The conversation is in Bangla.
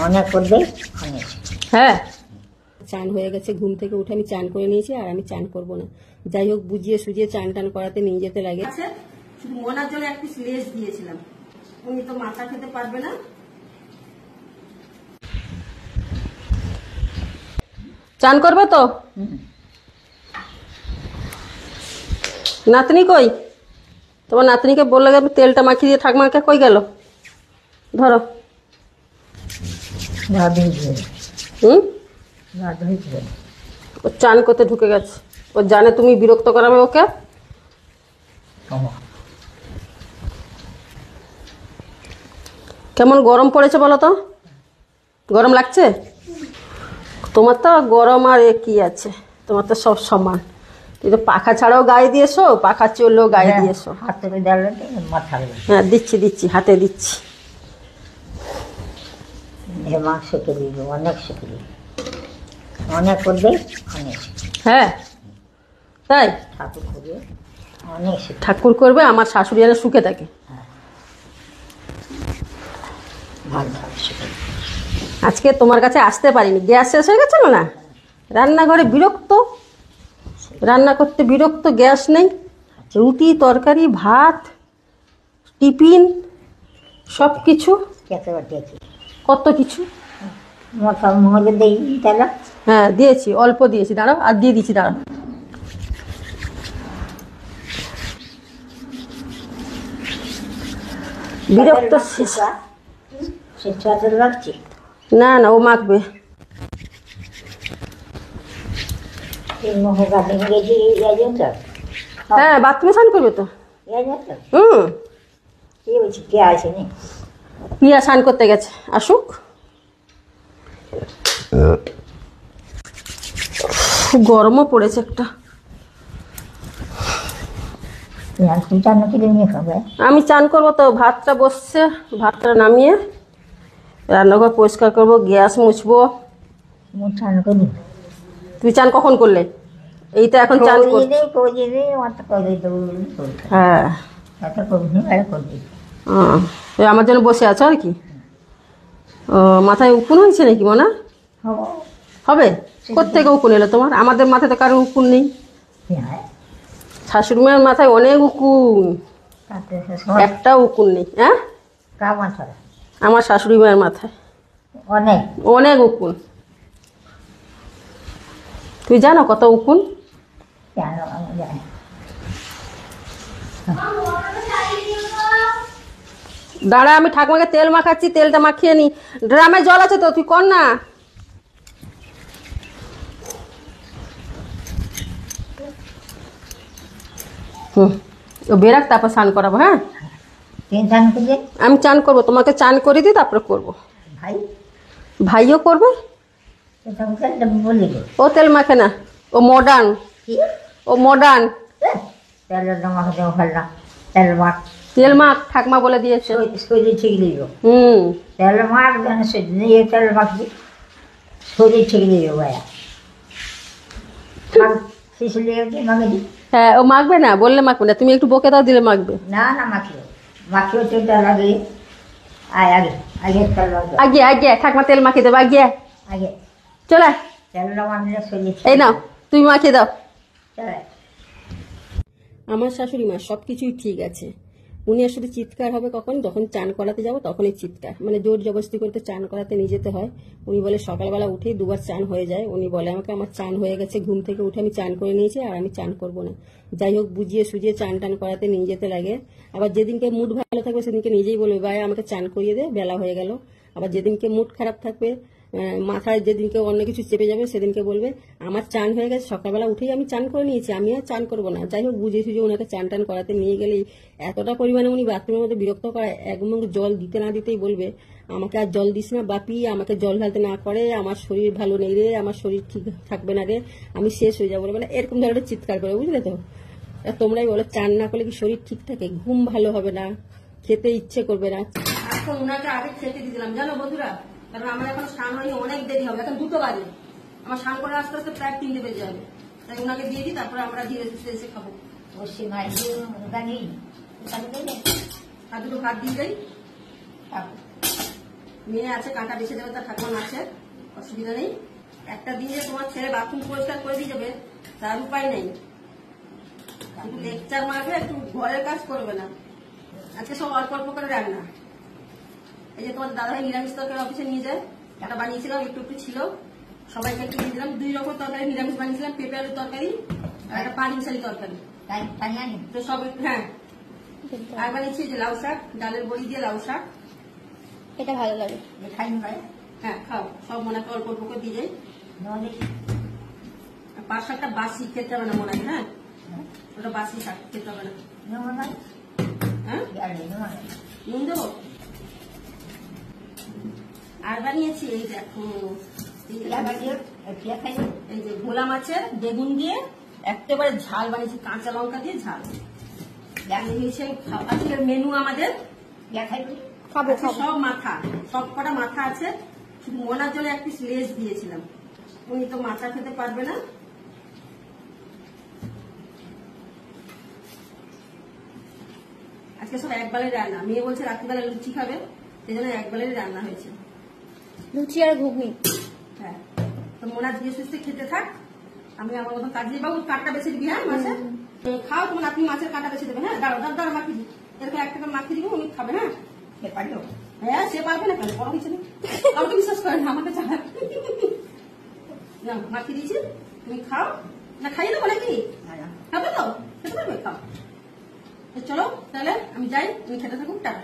অনেক করবে অনেক। হ্যাঁ, চান হয়ে গেছে, ঘুম থেকে উঠে আমি চান করে নিয়েছি, আর আমি চান করব না। যাই হোক, বুঝিয়ে সুজিয়ে চান টান করাতে নিয়ে যেতে লাগে। শুধু মোনার জন্য একটু লেস দিয়েছিলাম, উনি তো মাথা খেতে পারবে না। চান করবে তো? নাতনি কই? তোমার নাতনিকে বললে তেলটা মাখিয়ে দিয়ে ঠাকমাকে কই গেল? ধরো। ও চান করতে ঢুকে গেছে, ও জানে তুমি বিরক্ত করাবে ওকে। কেমন গরম পড়েছে বলো তো? গরম লাগছে? তোমার তো গরম আর এ কি আছে, তোমার তো সব সমান। তুই তো পাখা ছাড়াও গায়ে দিয়েছো, পাখা চললেও গায়ে দিয়েছো। হাতে মাথা। হ্যাঁ, দিচ্ছি দিচ্ছি, হাতে দিচ্ছি। মাংস করে দিব, অনেক শিখে দিব, অনেক করবে অনেক। হ্যাঁ তাই? ঠাকুর করবে অনেক, ঠাকুর করবে, আমার শাশুড়ি যেন সুখে থাকে। আজকে তোমার কাছে আসতে পারিনি, গ্যাস শেষ হয়ে গেছিল না, রান্নাঘরে বিরক্ত, রান্না করতে বিরক্ত, গ্যাস নেই, রুটি তরকারি ভাত টিফিন সব কিছু, কত কিছু। হ্যাঁ দিয়েছি, অল্প দিয়েছি, দাঁড়াও আর দিয়ে দিচ্ছি, দাঁড়াও। বিরক্ত না না, ও মাখবে। হ্যাঁ, বাথরুমে স্নান করবে তো। প্রিয়া স্নান করতে গেছে, আসুক। গরমও পড়েছে একটা। আমি চান করবো তো, ভাতটা বসছে, ভাতটা নামিয়ে রান্নাঘর পরিষ্কার করবো, গ্যাস মুছবো। তুই চান কখন করলে? এই তো এখন চান করছি। হ্যাঁ, আমার জন্য বসে আছো আর কি। ও, মাথায় উকুন হয়েছে নাকি মনে হবে? কোত্থেকে উকুন এলো তোমার? আমাদের মাথায় তো কারো উকুন নেই। শাশুড়ি মায়ের মাথায় অনেক উকুন, একটা উকুন নেই। হ্যাঁ, আমার শাশুড়ি মায়ের মাথায় অনেক অনেক উকুন। তুই জানো কত উকুন? দাঁড়া, আমি ঠাকুমাকে তেল মাখাচ্ছি, তেলটা মাখিয়ে নি। ড্রামে জল আছে তো, তুই কর না। ও বেরাক, তারপর স্নান করাবো। হ্যাঁ, আমি চান করবো, তোমাকে চান করে দিই তারপরে করবো। ভাইও করবে। ও তেল মাখে না, ও মডার্ন, ও মডার্ন। তেল মাখ, ঠাকমা বলে দিয়েছে। শরীর ঠিক দিব। তেল মাখ, তেল মাখবি, শরীর ঠিক দিব ভাইয়া। হ্যাঁ, ও মাখবে না, বললে মাখবে না, তুমি একটু বকে দাও, দিলে মাখবে। না না, মাখিও মাখিও, তেলটা লাগে। আয় আগে, আগে তেল আগে আগে ঠাকমা তেল মাখিয়ে দেবো, আগে আগে চলে। তেলটা মাখলে শরীর। এই নাও, তুমি মাখিয়ে দাও। আমার শাশুড়ি মা সব কিছুই ঠিক আছে, উনি আর শুধু চিৎকার হবে কখন, যখন চান করাতে যাবো তখনই চিৎকার, মানে জোর জবরদস্তি করতে চান করাতে নিয়ে যেতে হয়। উনি বলে সকালবেলা উঠেই দুবার চান হয়ে যায়। উনি বলে আমাকে আমার চান হয়ে গেছে, ঘুম থেকে উঠে আমি চান করে নিয়েছি, আর আমি চান করব না। যাই হোক, বুঝিয়ে সুজিয়ে চান টান করাতে নিয়ে যেতে লাগে। আবার যেদিনকে মুড ভালো থাকবে সেদিনকে নিজেই বলবে ভাই আমাকে চান করিয়ে দে, বেলা হয়ে গেল। আবার যেদিনকে মুড খারাপ থাকবে, মাথায় যেদিনকে অন্য কিছু চেপে যাবে, সেদিনকে বলবে আমার চান হয়ে গেছে, সকালবেলা উঠেই আমি চান করে নিয়েছি, আমি আর চান করবো না। যাই হোক, বুঝিয়ে সুঝিয়ে ওনাকে চান টান করাতে নিয়ে গেলেই এতটা পরিমাণে উনি বাথরুমের মধ্যে বিরক্ত করায়, এক মুখ জল দিতে না দিতেই বলবে আমাকে আর জল দিস না বাপি, আমাকে জল ঢালতে না করে, আমার শরীর ভালো নেই রে, আমার শরীর ঠিক থাকবে না রে, আমি শেষ হয়ে যাবো, মানে এরকম ধরনের চিৎকার করে, বুঝলে তো। তোমরাই বলো, চান না করলে কি শরীর ঠিক থাকে? ঘুম ভালো হবে না, খেতে ইচ্ছে করবে না। এখন ওনাকে আগে খেতে দিলাম জানো বন্ধুরা, কারণ আমার এখন স্নান হয়নি, অনেক দেরি হবে, এখন 2টো বাজে, আমার স্নান করে আস্তে আস্তে প্রায় 3টে বেজে যাবে। তাই ওনাকে দিয়ে দিই, তারপরে আমরা ধীরে ধীরে এসে খাবো। আর দুটো ভাত দিয়ে যাই, মেয়ে আছে, কাঁটা বেছে দেবে, তার ঠাকুমা আছে, অসুবিধা নেই। একটা দিন যে তোমার ছেলে বাথরুম পরিষ্কার করে দিয়ে যাবে তার উপায় নেই। একটু লেকচার মারবে, একটু ঘরের কাজ করবে না। আজকে সব অল্প অল্প করে রান্না। এই যে তোমার দাদাভাই নিরামিষ তরকারি অফিসে নিয়ে যায়, একটা বানিয়েছিলাম, একটু একটু ছিল, সবাইকে একটু দিয়ে দিলাম। 2 রকম তরকারি নিরামিষ বানিয়েছিলাম, পেঁপে আলুর তরকারি আর একটা পানিশালি তরকারি। তো সব হ্যাঁ, আর বানিয়েছি যে লাউ শাক, ডালের বড়ি দিয়ে লাউ শাক, এটা ভালো লাগে। হ্যাঁ খাও, সব মনে অল্প অল্প করে দিয়ে যাই। পাঁচ শাকটা বাসি খেতে হবে না মনে হয়, হ্যাঁ ওটা বাসি শাক খেতে হবে না। হ্যাঁ নুন দেবো। আর বানিয়েছি এই দেখো, এই যে ভোলা মাছের বেগুন দিয়ে একেবারে ঝাল বানিয়েছি, কাঁচা লঙ্কা দিয়ে ঝাল। আজকের মেনু আমাদের খাবো খাবো। সব মাথা, সব কটা মাথা আছে, শুধু মনার জন্য এক পিস লেজ দিয়েছিলাম, উনি তো মাথা খেতে পারবে না। আজকে সব একবেলায় রান্না, মেয়ে বলছে রাত্রিবেলা লুচি খাবে, সেই জন্য একবেলায় রান্না হয়েছে, লুচি আর ঘুগনি। হ্যাঁ তো মোনা ধীরে সুস্থে খেতে থাক, আমি আমার মতন কাজে বাবু কাঁটা বেছে দিবি। হ্যাঁ মাছের খাও, তোমার আপনি মাছের কাঁটা বেছে দেবেন। হ্যাঁ দাঁড়াও দাঁড়াও মাখিয়ে দিই, এরকম একটা মাখিয়ে দিব, উনি খাবে। হ্যাঁ হ্যাঁ সে পারবে না, কেন বড় কিছু নেই, কাউকে বিশ্বাস করে না, আমাকে চালা না মাখিয়ে দিয়েছি, তুমি খাও। না খাইয়ে দেবো নাকি? খাবে তো, খেতে পারবে, খাও। চলো তাহলে আমি যাই, তুমি খেতে থাকুন, টাটা।